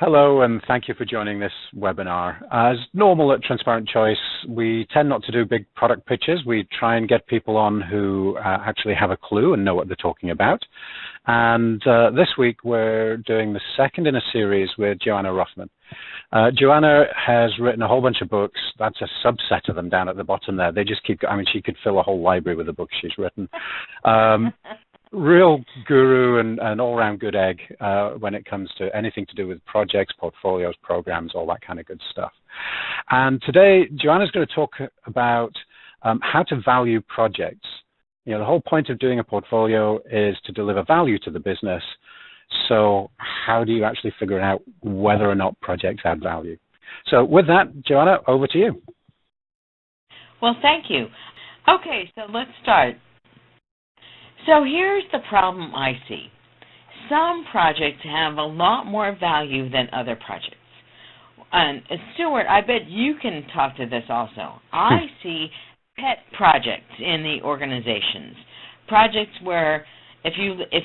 Hello, and thank you for joining this webinar. As normal at Transparent Choice, we tend not to do big product pitches. We try and get people on who actually have a clue and know what they're talking about. And this week, we're doing the second in a series with Johanna Rothman. Johanna has written a whole bunch of books. That's a subset of them down at the bottom there. They just keep, I mean, she could fill a whole library with the books she's written. Real guru and all-around good egg when it comes to anything to do with projects, portfolios, programs, all that kind of good stuff. And today, Johanna's going to talk about how to value projects. You know, the whole point of doing a portfolio is to deliver value to the business. So how do you actually figure out whether or not projects add value? So with that, Johanna, over to you. Well, thank you. Okay, so let's start. So here's the problem I see. Some projects have a lot more value than other projects. And Stuart, I bet you can talk to this also. I see pet projects in the organizations, projects where if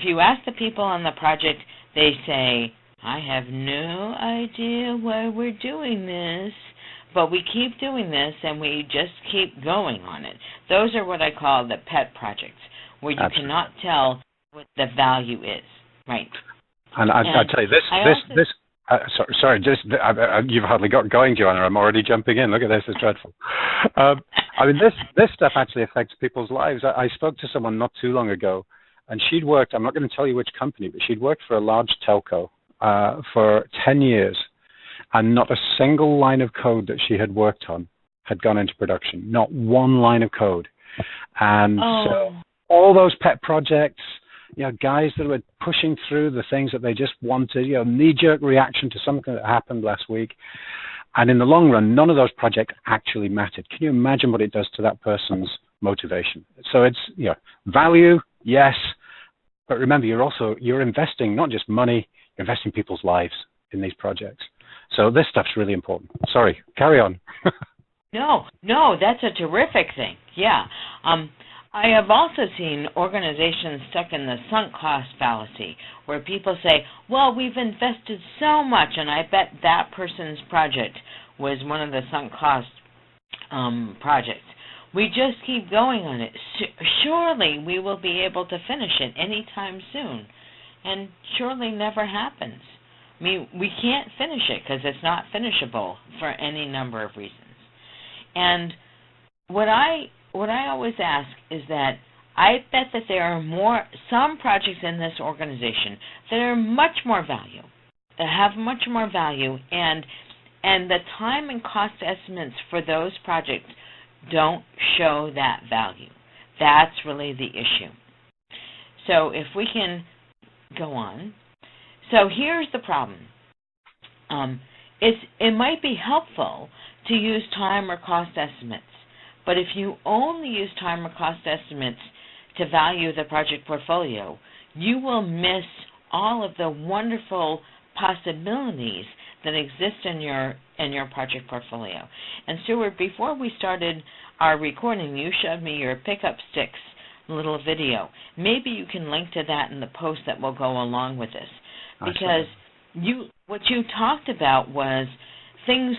you ask the people on the project, they say, I have no idea why we're doing this, but we keep doing this and we just keep going on it. Those are what I call the pet projects, where you Absolutely. cannot tell what the value is, right? And I tell you, you've hardly got going, Johanna. I'm already jumping in. Look at this, it's dreadful. I mean, this stuff actually affects people's lives. I spoke to someone not too long ago, and she'd worked, I'm not going to tell you which company, but she'd worked for a large telco for 10 years, and not a single line of code that she had worked on had gone into production, not one line of code. And so all those pet projects, you know, guys that were pushing through the things that they just wanted, you know, knee-jerk reaction to something that happened last week. And in the long run, none of those projects actually mattered. Can you imagine what it does to that person's motivation? So it's, you know, value, yes, but remember, you're investing not just money, you're investing people's lives in these projects. So this stuff's really important. Sorry, carry on. No, that's a terrific thing. Yeah. I have also seen organizations stuck in the sunk cost fallacy, where people say, well, we've invested so much, and I bet that person's project was one of the sunk cost projects. We just keep going on it. Surely we will be able to finish it anytime soon, and surely never happens. I mean, we can't finish it because it's not finishable for any number of reasons. And what I always ask is that I bet that there are some projects in this organization that are much more value, that have much more value, and the time and cost estimates for those projects don't show that value. That's really the issue. So if we can go on. So here's the problem. It might be helpful to use time or cost estimates, but if you only use time or cost estimates to value the project portfolio, you will miss all of the wonderful possibilities that exist in your project portfolio. And Stuart, before we started our recording, you showed me your pickup sticks little video. Maybe you can link to that in the post that will go along with this, because what you talked about was things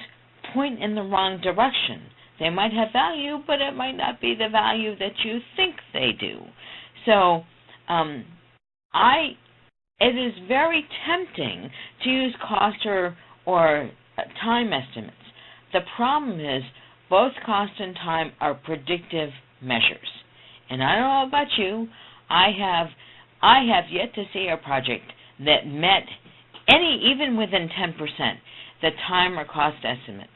point in the wrong direction. They might have value, but it might not be the value that you think they do. So it is very tempting to use cost or time estimates. The problem is both cost and time are predictive measures. And I don't know about you, I have yet to see a project that met even within 10%, the time or cost estimates.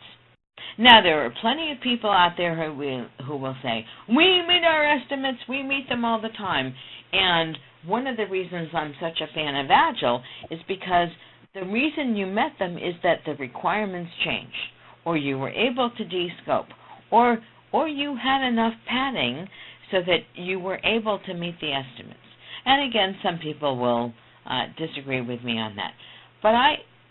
Now, there are plenty of people out there who will say, we meet our estimates, we meet them all the time. And one of the reasons I'm such a fan of Agile is because the reason you met them is that the requirements changed, or you were able to de-scope, or you had enough padding so that you were able to meet the estimates. And again, some people will disagree with me on that. But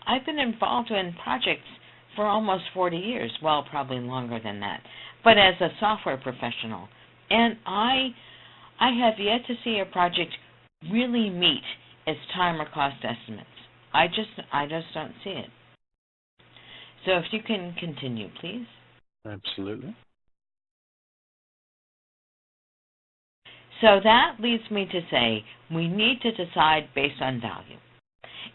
I've been involved in projects for almost 40 years, well, probably longer than that, but as a software professional. And I have yet to see a project really meet its time or cost estimates. I just don't see it. So if you can continue, please. Absolutely. So that leads me to say we need to decide based on value.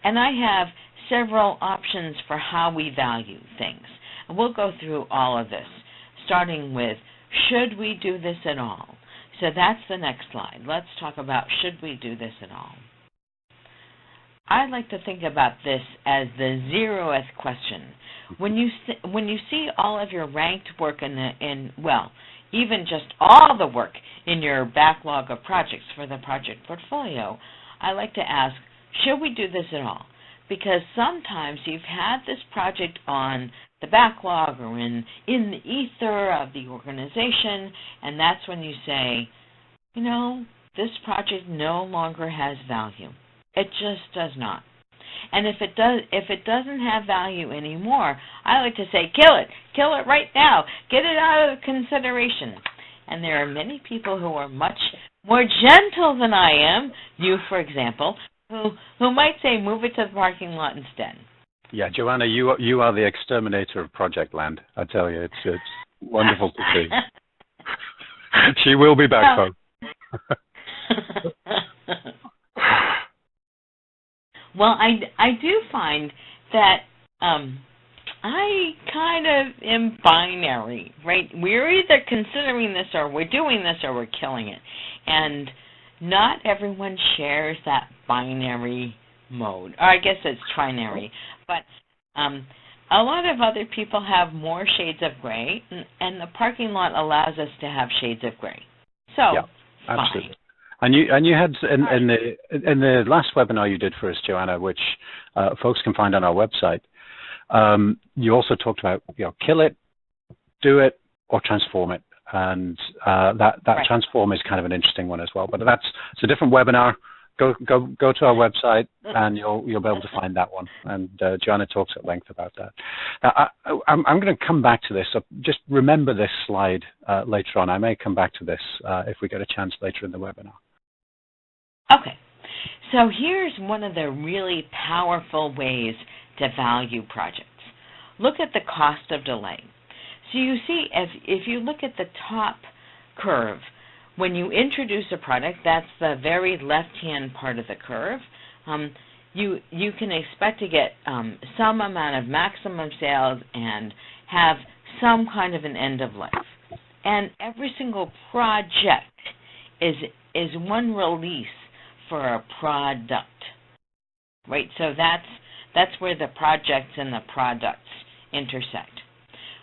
And I have several options for how we value things. And we'll go through all of this, starting with, should we do this at all? So that's the next slide. Let's talk about, should we do this at all? I'd like to think about this as the 0th question. When you see all of your ranked work even just all the work in your backlog of projects for the project portfolio, I like to ask, should we do this at all? Because sometimes you've had this project on the backlog or in the ether of the organization, and that's when you say, this project no longer has value. It just does not. And if it doesn't have value anymore, I like to say, kill it right now, get it out of consideration. And there are many people who are much more gentle than I am, you for example, who might say move it to the parking lot instead. Yeah, Johanna, you are the exterminator of project land. I tell you, it's wonderful to see. She will be back, folks. Well, I do find that I kind of am binary, right? We're either considering this or we're doing this or we're killing it. And not everyone shares that binary mode. Or I guess it's trinary. But a lot of other people have more shades of gray, and the parking lot allows us to have shades of gray. So, yeah, absolutely. And you had in the last webinar you did for us, Johanna, which folks can find on our website. You also talked about kill it, do it, or transform it, and that right. Transform is kind of an interesting one as well. But it's a different webinar. Go to our website and you'll be able to find that one. And Johanna talks at length about that. Now, I'm going to come back to this. So just remember this slide later on. I may come back to this if we get a chance later in the webinar. Okay. So here's one of the really powerful ways to value projects. Look at the cost of delay. So you see, if you look at the top curve, when you introduce a product, that's the very left-hand part of the curve, you can expect to get some amount of maximum sales and have some kind of an end of life. And every single project is one release for a product, right? So that's where the projects and the products intersect.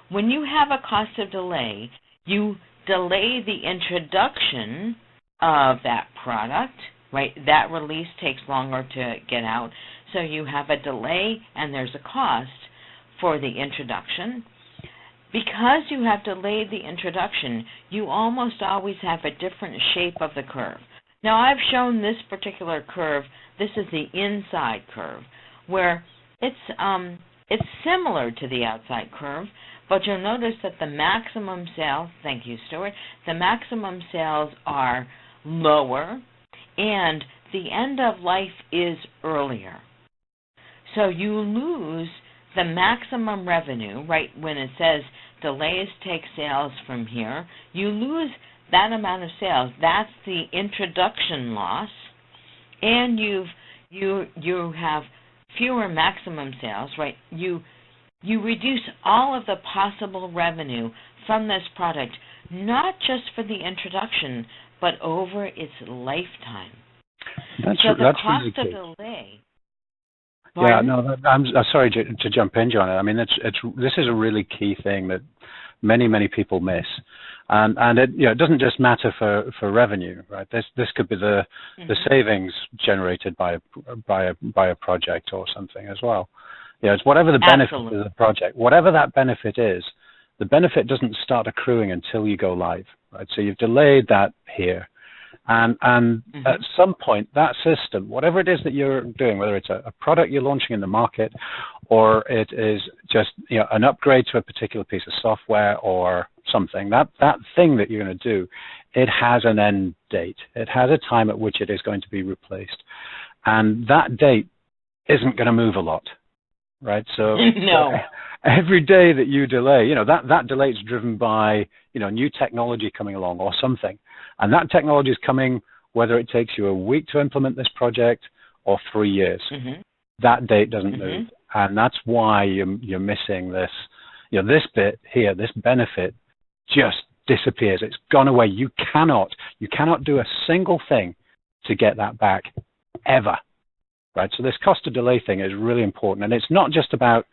When you have a cost of delay, you delay the introduction of that product, right? That release takes longer to get out, so you have a delay and there's a cost for the introduction. Because you have delayed the introduction, you almost always have a different shape of the curve. Now, I've shown this particular curve. This is the inside curve, where it's similar to the outside curve, but you'll notice that the maximum sales, thank you, Stuart, the maximum sales are lower, and the end of life is earlier. So you lose the maximum revenue, right, when it says delays take sales from here, you lose that amount of sales. That's the introduction loss, and you have fewer maximum sales, right? You reduce all of the possible revenue from this product, not just for the introduction, but over its lifetime. That's cost really of delay. Pardon? Yeah, no, I'm sorry to jump in, John. I mean, this is a really key thing that many people miss, and it doesn't just matter for revenue, right? This could be the savings generated by a project or something as well. It's whatever the benefit of the project, whatever that benefit is, the benefit doesn't start accruing until you go live, right? So you've delayed that here. And at some point, that system, whatever it is that you're doing, whether it's a product you're launching in the market, or it is just an upgrade to a particular piece of software or something, that thing that you're going to do, it has an end date. It has a time at which it is going to be replaced. And that date isn't going to move a lot, right? So, No. so every day that you delay, that delay is driven by, new technology coming along or something. And that technology is coming whether it takes you a week to implement this project or 3 years. Mm-hmm. That date doesn't Mm-hmm. move. And that's why you're missing this, this bit here, this benefit just disappears. It's gone away. You cannot do a single thing to get that back ever. Right? So this cost of delay thing is really important. And it's not just about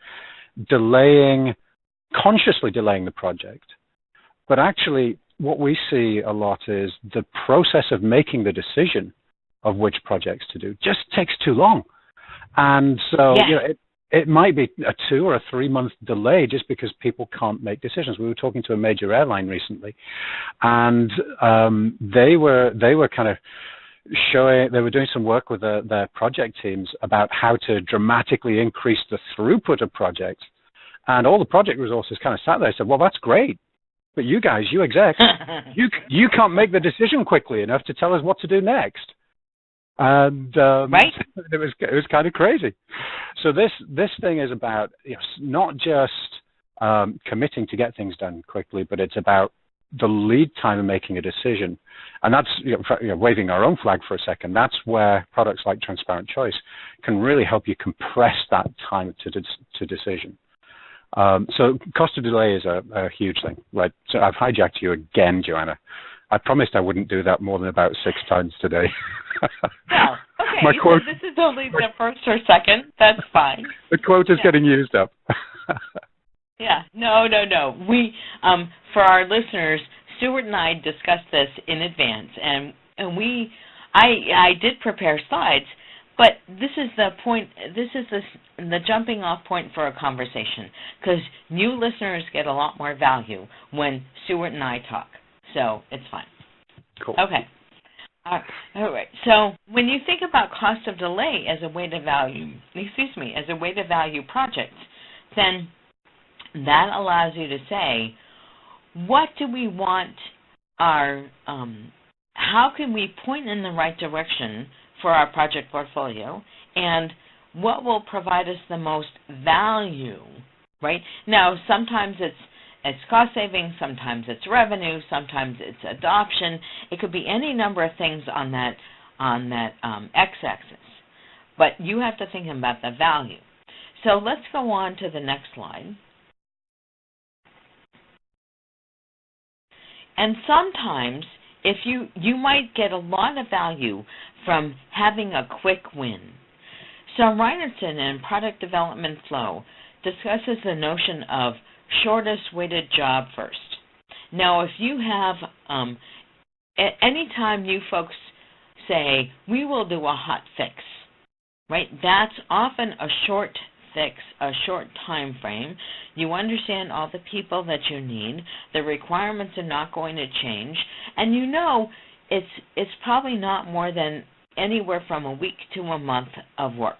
consciously delaying the project, but actually what we see a lot is the process of making the decision of which projects to do just takes too long. And so it might be a 2 or a 3 month delay just because people can't make decisions. We were talking to a major airline recently, and they were kind of they were doing some work with their project teams about how to dramatically increase the throughput of projects. And all the project resources kind of sat there and said, well, that's great, but you guys, you execs, you can't make the decision quickly enough to tell us what to do next. And right? it was kind of crazy. So this thing is about not just committing to get things done quickly, but it's about the lead time of making a decision. And that's waving our own flag for a second. That's where products like Transparent Choice can really help you compress that time to decision. So cost of delay is a huge thing. Right? So I've hijacked you again, Johanna. I promised I wouldn't do that more than about 6 times today. Well, okay, so this is only the first or second. That's fine. The quote is getting used up. Yeah, no. We, for our listeners, Stuart and I discussed this in advance, and I did prepare slides, but this is the point. This is the jumping off point for a conversation, because new listeners get a lot more value when Stuart and I talk. So it's fine. Cool. Okay. All right. So when you think about cost of delay as a way to value projects, then that allows you to say, what do we want how can we point in the right direction for our project portfolio, and what will provide us the most value, right? Now, sometimes it's cost savings, sometimes it's revenue, sometimes it's adoption. It could be any number of things on that x-axis. But you have to think about the value. So let's go on to the next slide. And sometimes if you might get a lot of value from having a quick win. So Reinertsen in Product Development Flow discusses the notion of shortest weighted job first. Now, if you have, anytime you folks say, we will do a hot fix, right, that's often a short fix, a short time frame. You understand all the people that you need. The requirements are not going to change. And it's probably not more than anywhere from a week to a month of work.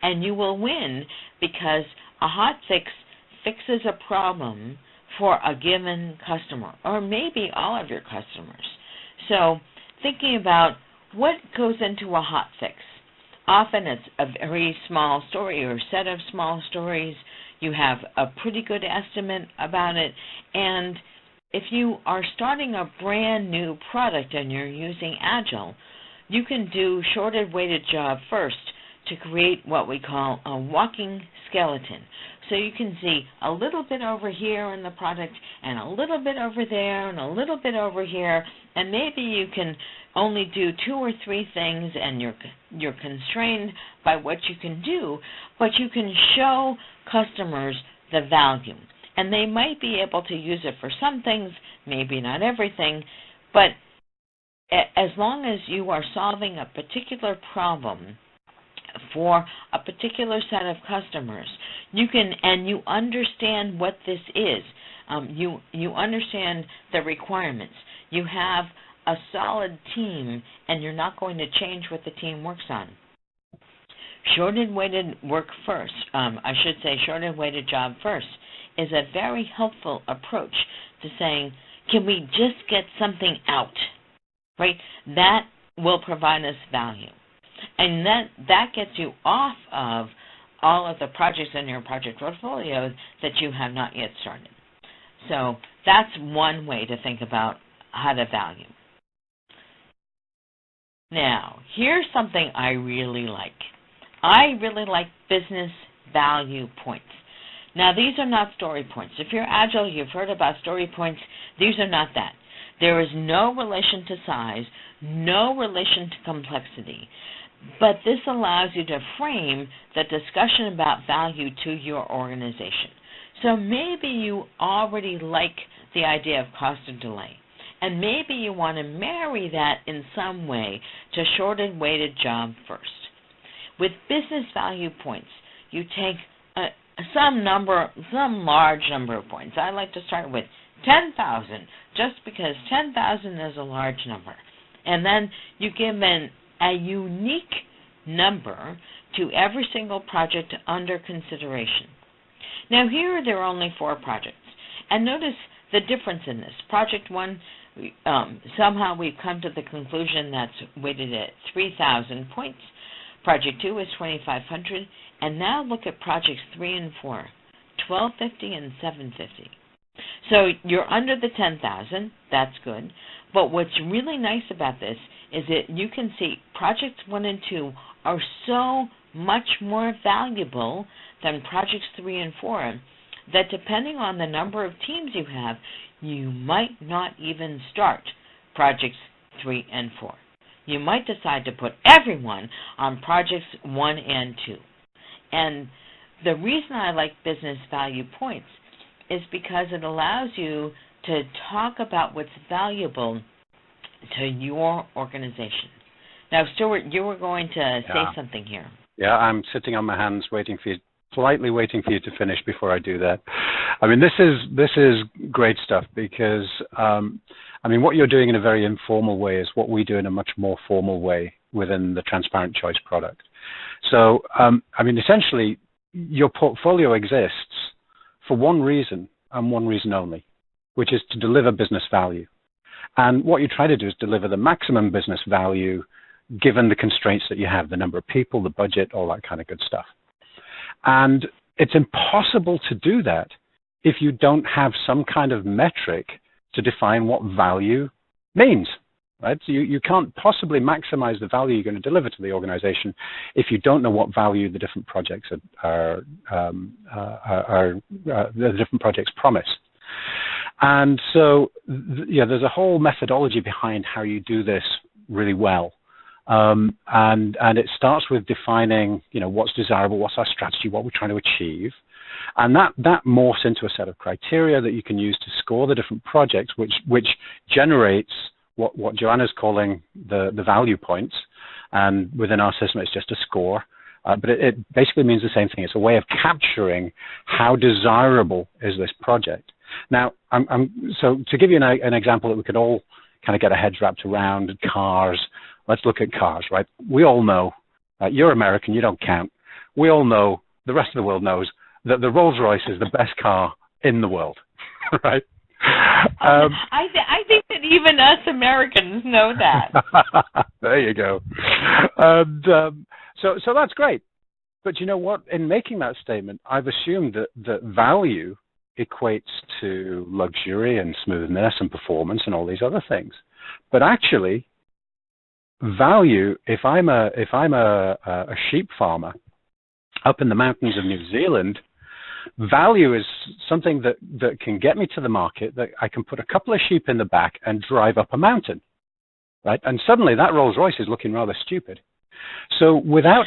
And you will win because a hot fix fixes a problem for a given customer, or maybe all of your customers. So thinking about what goes into a hot fix. Often it's a very small story or set of small stories. You have a pretty good estimate about it. And if you are starting a brand new product and you're using Agile, you can do shorted weighted job first to create what we call a walking skeleton. So you can see a little bit over here in the product and a little bit over there and a little bit over here, and maybe you can only do 2 or 3 things and you're constrained by what you can do, but you can show customers the value. And they might be able to use it for some things, maybe not everything, but as long as you are solving a particular problem for a particular set of customers, you understand what this is. You understand the requirements. You have a solid team, and you're not going to change what the team works on. Shorted weighted weighted job first is a very helpful approach to saying, can we just get something out, right? That will provide us value. And that gets you off of all of the projects in your project portfolio that you have not yet started. So that's one way to think about how to value. Now, here's something I really like. I really like business value points. Now, these are not story points. If you're agile, you've heard about story points. These are not that. There is no relation to size, no relation to complexity. But this allows you to frame the discussion about value to your organization. So maybe you already like the idea of cost and delay, and maybe you want to marry that in some way to shorted weighted job first. With business value points, you take some large number of points. I like to start with 10,000, just because 10,000 is a large number. And then you give a unique number to every single project under consideration. Now here there are only 4 projects. And notice the difference in this. Project 1, somehow we've come to the conclusion that's weighted at 3,000 points. Project 2 is 2,500. And now look at projects 3 and 4, 1,250 and 750. So you're under the 10,000. That's good. But what's really nice about this is that you can see projects 1 and 2 are so much more valuable than projects 3 and 4 that depending on the number of teams you have, you might not even start projects 3 and 4. You might decide to put everyone on projects 1 and 2. And the reason I like business value points is because it allows you to talk about what's valuable to your organization. Now, Stuart, you were going to say something here. Yeah, I'm sitting on my hands politely waiting for you to finish before I do that. I mean, this is great stuff because, what you're doing in a very informal way is what we do in a much more formal way within the Transparent Choice product. So, essentially, your portfolio exists for one reason and one reason only, which is to deliver business value. And what you try to do is deliver the maximum business value given the constraints that you have, the number of people, the budget, all that kind of good stuff. And it's impossible to do that if you don't have some kind of metric to define what value means, right? So you can't possibly maximize the value you're going to deliver to the organization if you don't know what value the different projects the different projects promise. And so, there's a whole methodology behind how you do this really well. And it starts with defining, what's desirable, what's our strategy, what we're trying to achieve. And that morphs into a set of criteria that you can use to score the different projects, which generates what Johanna's calling the value points. And within our system, it's just a score. But it basically means the same thing. It's a way of capturing how desirable is this project. Now, so to give you an example that we could all kind of get our heads wrapped around, cars. Let's look at cars, right? We all know, you're American, you don't count. We all know, the rest of the world knows, that the Rolls-Royce is the best car in the world, right? I think that even us Americans know that. There you go. And, so that's great. But you know what? In making that statement, I've assumed that value equates to luxury and smoothness and performance and all these other things. But actually, value, if I'm a sheep farmer up in the mountains of New Zealand, value is something that can get me to the market, that I can put a couple of sheep in the back and drive up a mountain, right? And suddenly that Rolls Royce is looking rather stupid. So without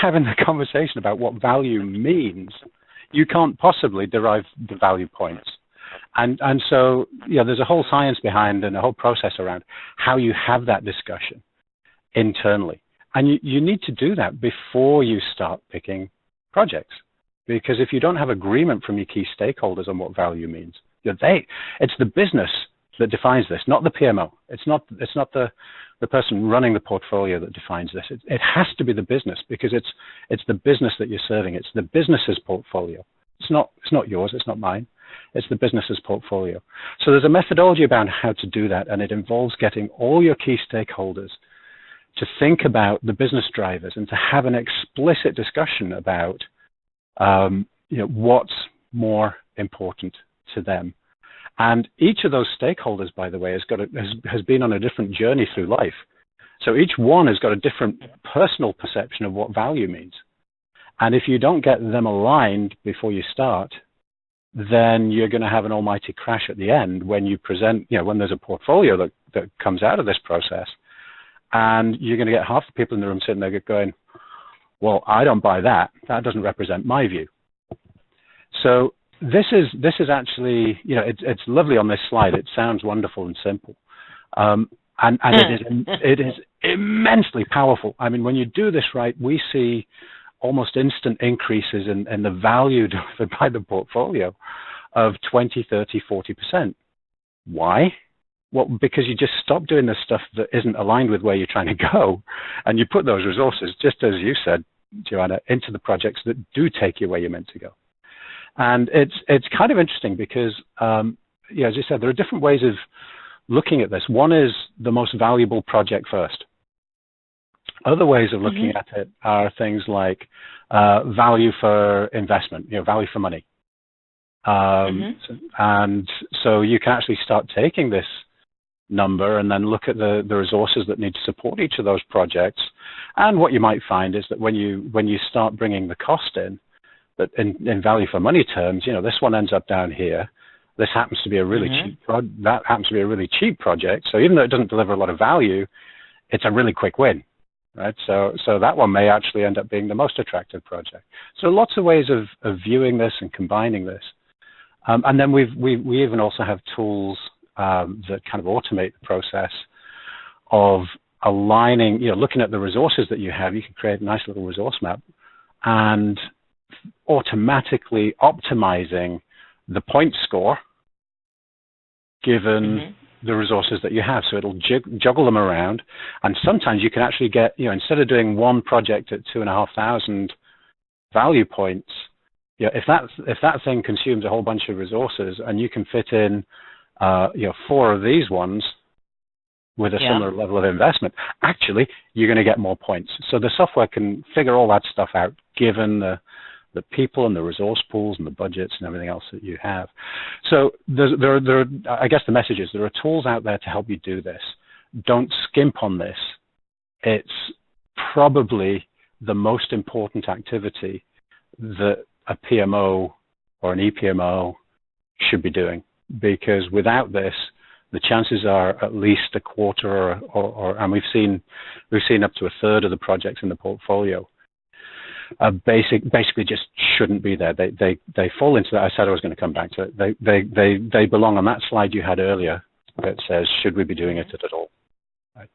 having the conversation about what value means, you can't possibly derive the value points. And so, there's a whole science behind and a whole process around how you have that discussion internally. And you need to do that before you start picking projects. Because if you don't have agreement from your key stakeholders on what value means, it's the business that defines this, not the PMO. It's not the person running the portfolio that defines this. It has to be the business, because it's the business that you're serving. It's the business's portfolio. It's not yours. It's not mine. It's the business's portfolio. So there's a methodology about how to do that, and it involves getting all your key stakeholders to think about the business drivers and to have an explicit discussion about what's more important to them. And each of those stakeholders, by the way, has been on a different journey through life. So each one has got a different personal perception of what value means. And if you don't get them aligned before you start, then you're going to have an almighty crash at the end when you present, when there's a portfolio that comes out of this process, and you're going to get half the people in the room sitting there going, well, I don't buy that. That doesn't represent my view. So this is actually, it's lovely on this slide. It sounds wonderful and simple. And it is immensely powerful. I mean, when you do this right, we see almost instant increases in the value delivered by the portfolio of 20, 30, 40%. Why? Well, because you just stop doing the stuff that isn't aligned with where you're trying to go, and you put those resources, just as you said, Johanna, into the projects that do take you where you're meant to go. And it's kind of interesting because, as you said, there are different ways of looking at this. One is the most valuable project first. Other ways of looking at it are things like value for investment, value for money. And so you can actually start taking this number and then look at the resources that need to support each of those projects. And what you might find is that when you start bringing the cost in, that in value for money terms, this one ends up down here. This happens to be a really cheap that happens to be a really cheap project. So even though it doesn't deliver a lot of value, it's a really quick win, right? So that one may actually end up being the most attractive project. So lots of ways of viewing this and combining this. And then we even also have tools that kind of automate the process of aligning, looking at the resources that you have. You can create a nice little resource map and automatically optimizing the point score given the resources that you have. So it'll juggle them around. And sometimes you can actually get, instead of doing one project at 2,500 value points, if that thing consumes a whole bunch of resources and you can fit in 4 of these ones with a similar level of investment, actually you're going to get more points. So the software can figure all that stuff out given the people and the resource pools and the budgets and everything else that you have. So I guess the message is there are tools out there to help you do this. Don't skimp on this. It's probably the most important activity that a PMO or an ePMO should be doing, because without this, the chances are at least a quarter and we've seen up to a third of the projects in the portfolio basically just shouldn't be there. They fall into that. I said I was going to come back to it. They belong on that slide you had earlier that says, should we be doing it at all? Right.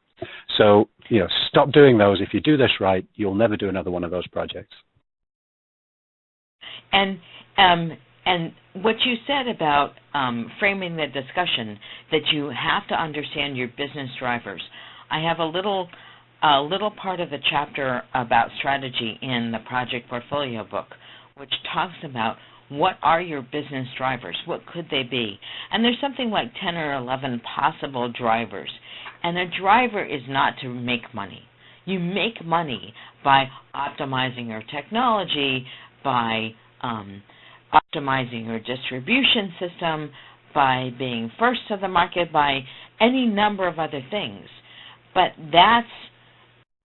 So, stop doing those. If you do this right, you'll never do another one of those projects. And what you said about framing the discussion, that you have to understand your business drivers. I have a little part of the chapter about strategy in the project portfolio book, which talks about what are your business drivers, what could they be. And there's something like 10 or 11 possible drivers. And a driver is not to make money. You make money by optimizing your technology, by optimizing your distribution system, by being first to the market, by any number of other things. But that's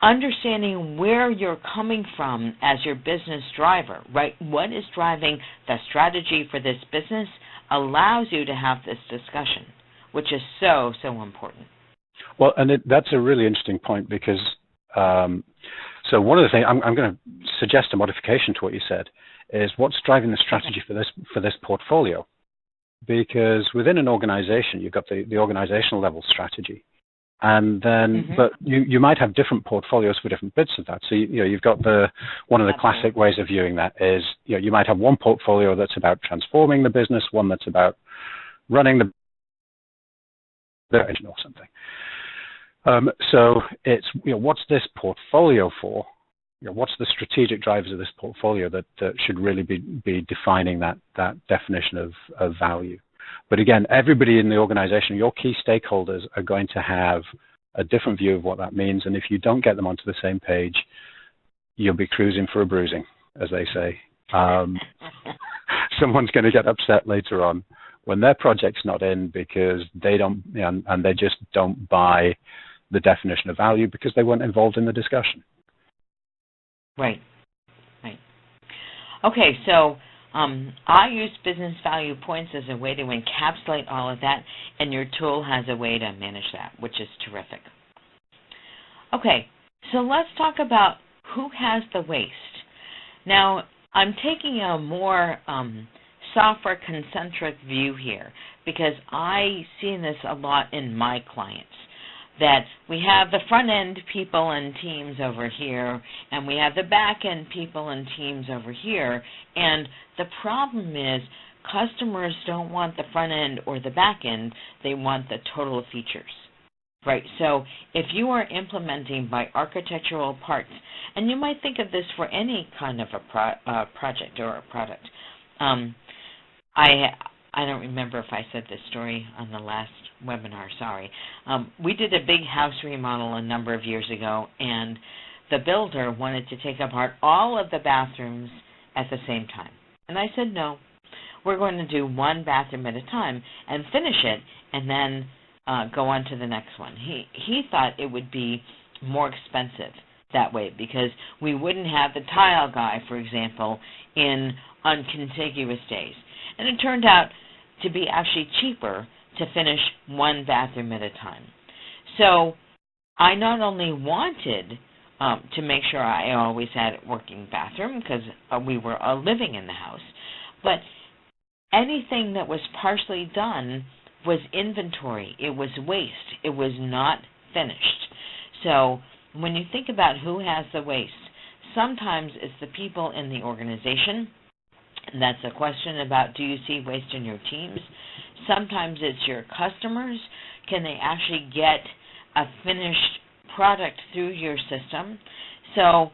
understanding where you're coming from as your business driver, right? What is driving the strategy for this business allows you to have this discussion, which is so, so important. Well, and that's a really interesting point because, so one of the things, I'm going to suggest a modification to what you said, is what's driving the strategy for this portfolio. Because within an organization, you've got the organizational level strategy. And then, but you might have different portfolios for different bits of that. So, you've got one of the classic ways of viewing that is, you might have one portfolio that's about transforming the business, one that's about running the engine or something. So it's, what's this portfolio for? What's the strategic drivers of this portfolio that should really be defining that definition of value? But again, everybody in the organization, your key stakeholders are going to have a different view of what that means. And if you don't get them onto the same page, you'll be cruising for a bruising, as they say. Someone's going to get upset later on when their project's not in because they don't, and they just don't buy the definition of value because they weren't involved in the discussion. Right. Okay, so I use business value points as a way to encapsulate all of that, and your tool has a way to manage that, which is terrific. Okay, so let's talk about who has the waste. Now, I'm taking a more software-concentric view here because I see this a lot in my clients, that we have the front-end people and teams over here, and we have the back-end people and teams over here, and the problem is customers don't want the front-end or the back-end, they want the total features. Right, so if you are implementing by architectural parts, and you might think of this for any kind of a project or a product. I don't remember if I said this story on the last webinar, sorry. We did a big house remodel a number of years ago, and the builder wanted to take apart all of the bathrooms at the same time. And I said, no, we're going to do one bathroom at a time and finish it, and then go on to the next one. He thought it would be more expensive that way because we wouldn't have the tile guy, for example, in on contiguous days. And it turned out to be actually cheaper to finish one bathroom at a time. So I not only wanted to make sure I always had a working bathroom because we were living in the house, but anything that was partially done was inventory. It was waste. It was not finished. So when you think about who has the waste, sometimes it's the people in the organization. And that's a question about, do you see waste in your teams? Sometimes it's your customers. Can they actually get a finished product through your system? So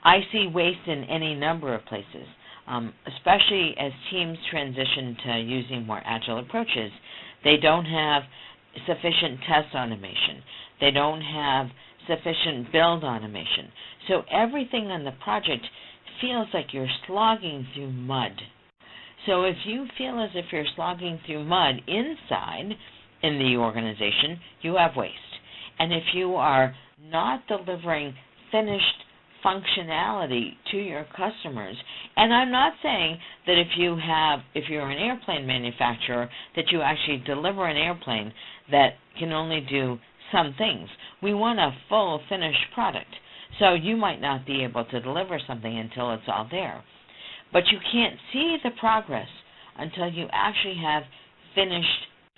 I see waste in any number of places, especially as teams transition to using more agile approaches. They don't have sufficient test automation. They don't have sufficient build automation. So everything on the project feels like you're slogging through mud. So if you feel as if you're slogging through mud inside in the organization, you have waste. And if you are not delivering finished functionality to your customers, and I'm not saying that if you're an airplane manufacturer, that you actually deliver an airplane that can only do some things. We want a full finished product. So you might not be able to deliver something until it's all there. But you can't see the progress until you actually have finished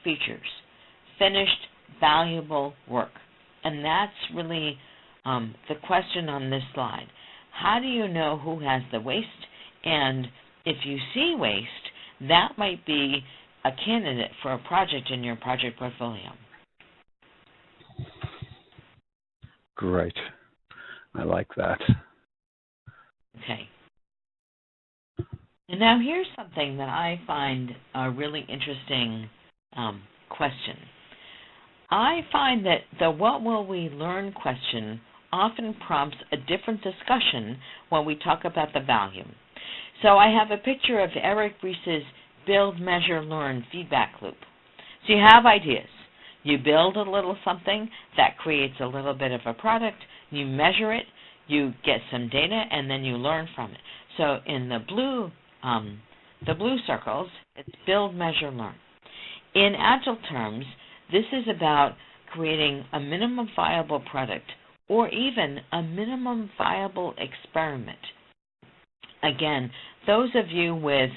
features, finished valuable work. And that's really the question on this slide. How do you know who has the waste? And if you see waste, that might be a candidate for a project in your project portfolio. Great. I like that. Okay. And now here's something that I find a really interesting question. I find that the what will we learn question often prompts a different discussion when we talk about the value. So I have a picture of Eric Ries's build, measure, learn feedback loop. So you have ideas. You build a little something that creates a little bit of a product. You measure it, you get some data, and then you learn from it. So in the blue circles, it's build, measure, learn. In Agile terms, this is about creating a minimum viable product or even a minimum viable experiment. Again, those of you with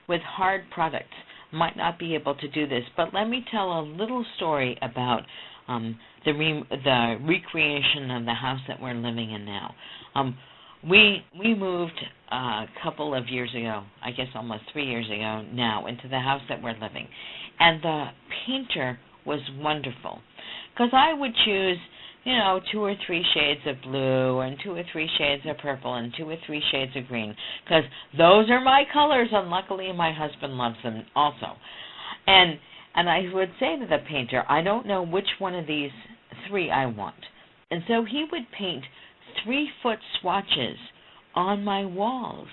hard products might not be able to do this, but let me tell a little story about the recreation of the house that we're living in now. We moved a couple of years ago, I guess almost 3 years ago now, into the house that we're living. And the painter was wonderful because I would choose, 2 or 3 shades of blue and 2 or 3 shades of purple and 2 or 3 shades of green because those are my colors, and luckily my husband loves them also. And I would say to the painter, I don't know which one of these 3 I want. And so he would paint 3-foot swatches on my walls,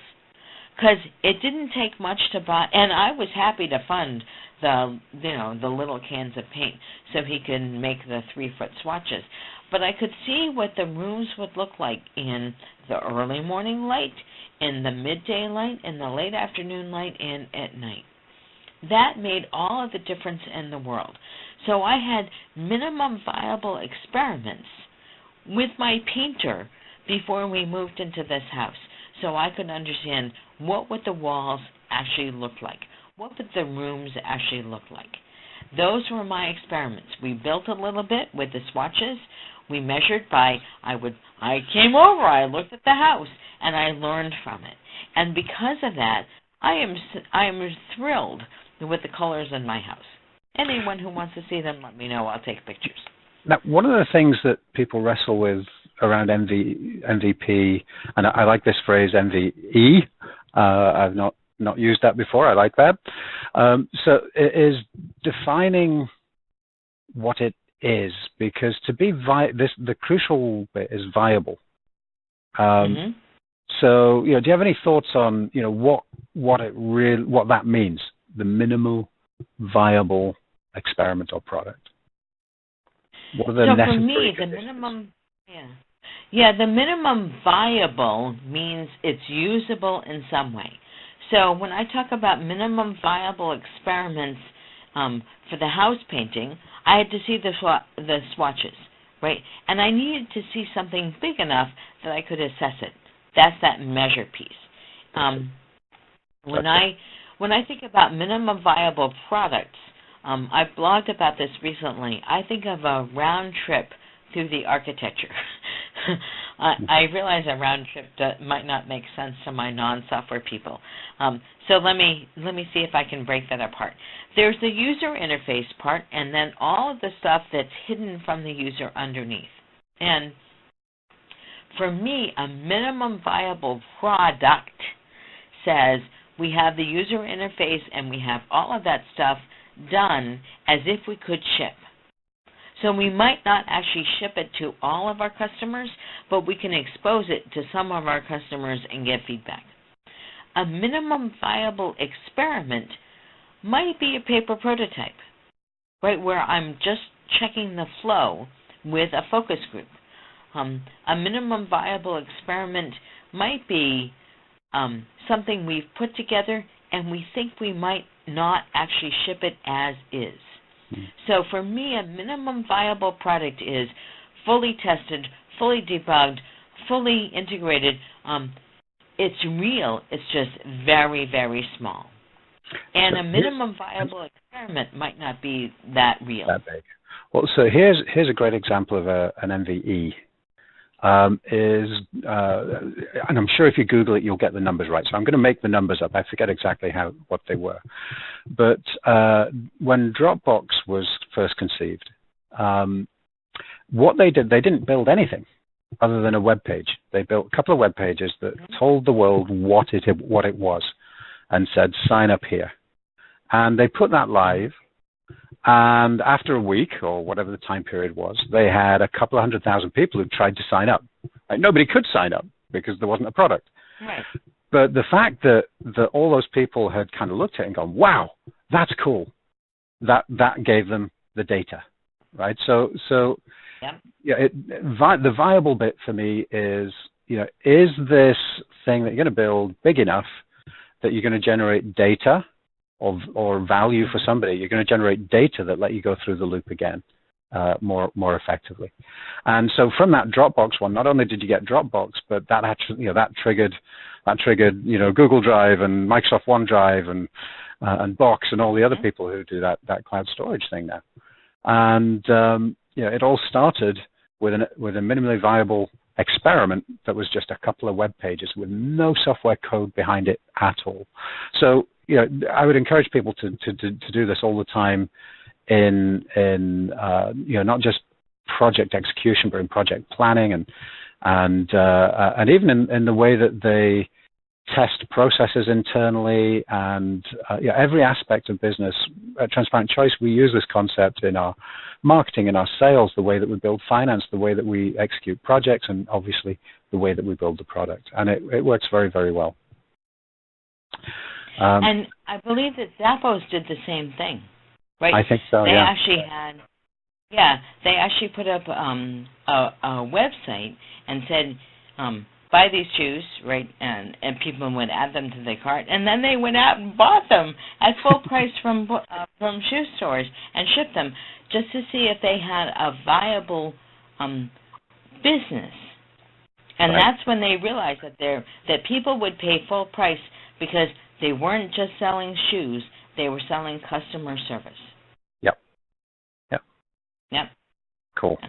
because it didn't take much to buy, and I was happy to fund the little cans of paint so he could make the 3-foot swatches. But I could see what the rooms would look like in the early morning light, in the midday light, in the late afternoon light, and at night. That made all of the difference in the world. So I had minimum viable experiments with my painter before we moved into this house, so I could understand what would the walls actually look like, what would the rooms actually look like. Those were my experiments. We built a little bit with the swatches. We measured by, I came over, I looked at the house, and I learned from it. And because of that, I am thrilled with the colors in my house. Anyone who wants to see them, let me know. I'll take pictures. Now, one of the things that people wrestle with around MVP, and I like this phrase MVE. I've not used that before. I like that. So it is defining what it is, because to be the crucial bit is viable. So, do you have any thoughts on what that means? The minimal viable experiment or product. What are the necessary for me, conditions? the minimum viable means it's usable in some way. So when I talk about minimum viable experiments for the house painting, I had to see the swatches, right? And I needed to see something big enough that I could assess it. That's that measure piece. When I think about minimum viable products, I've blogged about this recently. I think of a round trip through the architecture. I realize a round trip might not make sense to my non-software people. So let me see if I can break that apart. There's the user interface part, and then all of the stuff that's hidden from the user underneath. And for me, a minimum viable product says we have the user interface and we have all of that stuff done as if we could ship. So we might not actually ship it to all of our customers, but we can expose it to some of our customers and get feedback. A minimum viable experiment might be a paper prototype, right, where I'm just checking the flow with a focus group. A minimum viable experiment might be something we've put together and we think we might not actually ship it as is. So for me, a minimum viable product is fully tested, fully debugged, fully integrated. It's real. It's just very, very small. And a minimum viable experiment might not be that real. That big. Well, so here's a great example of an MVE. And I'm sure if you Google it, you'll get the numbers right. So I'm going to make the numbers up. I forget exactly what they were. But when Dropbox was first conceived, what they did, they didn't build anything other than a web page. They built a couple of web pages that told the world what it was and said, sign up here. And they put that live. And after a week, or whatever the time period was, they had a couple of 100,000 people who tried to sign up. Like, nobody could sign up because there wasn't a product. Right. But the fact that all those people had kind of looked at it and gone, wow, that's cool, that gave them the data, right? So the viable bit for me is, is this thing that you're going to build big enough that you're going to generate data or value for somebody? You're going to generate data that let you go through the loop again more effectively. And so from that Dropbox one, not only did you get Dropbox, but that actually, that triggered Google Drive and Microsoft OneDrive and Box and all the other people who do that cloud storage thing now. And it all started with a minimally viable experiment that was just a couple of web pages with no software code behind it at all. So I would encourage people to do this all the time in not just project execution, but in project planning and even in the way that they test processes internally, and every aspect of business. At Transparent Choice, we use this concept in our marketing, in our sales, the way that we build finance, the way that we execute projects, and obviously the way that we build the product. And it works very, very well. And I believe that Zappos did the same thing, right? I think so, they yeah. Actually had, they actually put up a website and said, buy these shoes, right? And people would add them to their cart, and then they went out and bought them at full price from shoe stores and shipped them just to see if they had a viable business. And Right. that's when they realized that people would pay full price because they weren't just selling shoes; they were selling customer service. Yep. Cool.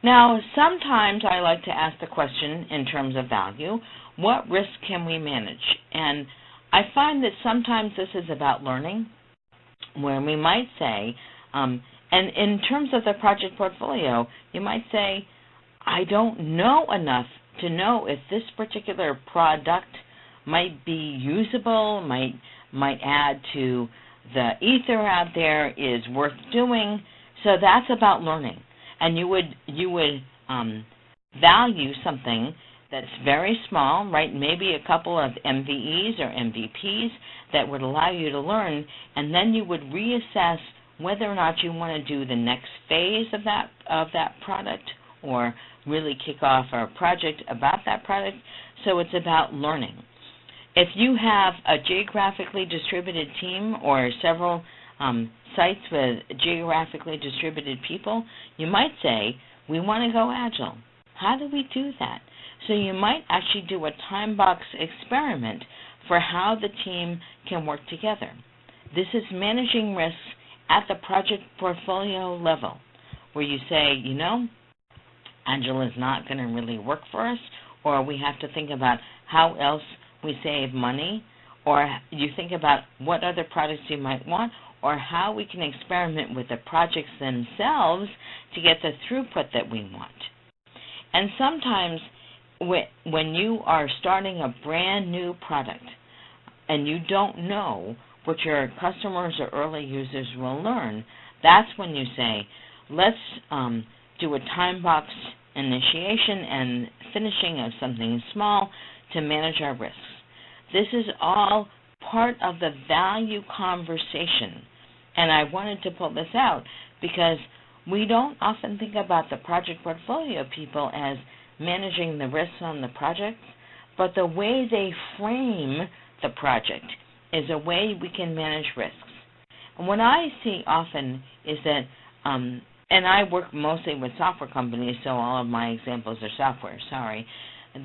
Now, sometimes I like to ask the question in terms of value, what risk can we manage? And I find that sometimes this is about learning, where we might say, and in terms of the project portfolio, you might say, I don't know enough to know if this particular product might be usable, might add to the ether out there, is worth doing. So that's about learning. And you would value something that's very small, right? Maybe a couple of MVEs or MVPs that would allow you to learn, and then you would reassess whether or not you want to do the next phase of that product or really kick off a project about that product. So it's about learning. If you have a geographically distributed team or several sites with geographically distributed people, you might say, we want to go agile. How do we do that? So you might actually do a time box experiment for how the team can work together. This is managing risks at the project portfolio level, where you say, agile is not going to really work for us, or we have to think about how else we save money, or you think about what other products you might want, or how we can experiment with the projects themselves to get the throughput that we want. And sometimes when you are starting a brand new product and you don't know what your customers or early users will learn, that's when you say, let's do a time box initiation and finishing of something small to manage our risks. This is all part of the value conversation. And I wanted to pull this out because we don't often think about the project portfolio people as managing the risks on the project, but the way they frame the project is a way we can manage risks. And what I see often is that, and I work mostly with software companies, so all of my examples are software,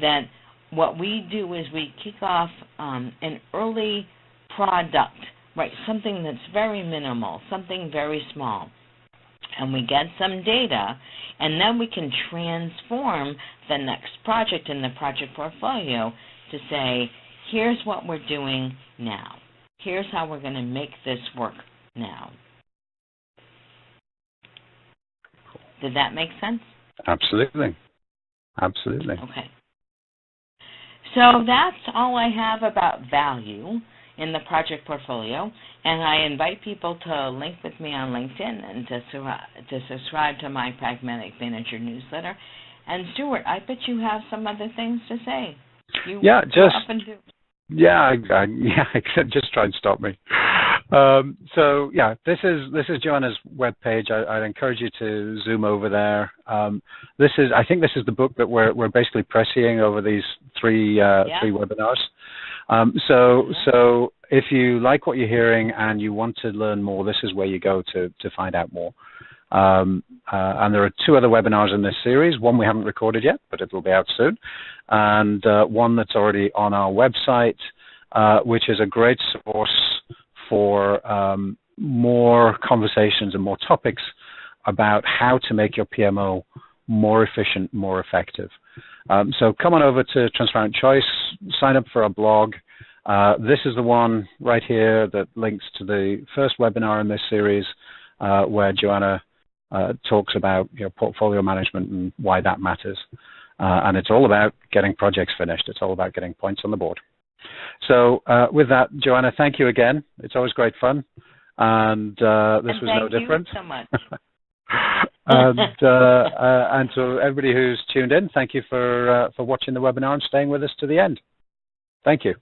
that what we do is we kick off an early product, right, something that's very minimal, something very small, and we get some data, and then we can transform the next project in the project portfolio to say, here's what we're doing now. Here's how we're going to make this work now. Did that make sense? Absolutely. Absolutely. Okay. So that's all I have about value in the project portfolio, and I invite people to link with me on LinkedIn and to subscribe to my Pragmatic Manager newsletter. And Stuart, I bet you have some other things to say. You often do. Yeah, just try and stop me. This is Johanna's webpage. I'd encourage you to zoom over there. I think this is the book that we're basically pressying over these three webinars. So if you like what you're hearing and you want to learn more, this is where you go to find out more. And there are two other webinars in this series. One we haven't recorded yet, but it will be out soon. And one that's already on our website, which is a great source for more conversations and more topics about how to make your PMO more efficient, more effective. So come on over to Transparent Choice, sign up for our blog. This is the one right here that links to the first webinar in this series where Johanna talks about portfolio management and why that matters. And it's all about getting projects finished. It's all about getting points on the board. So with that, Johanna, thank you again. It's always great fun. And this was no different. Thank you so much. And to everybody who's tuned in, thank you for watching the webinar and staying with us to the end. Thank you.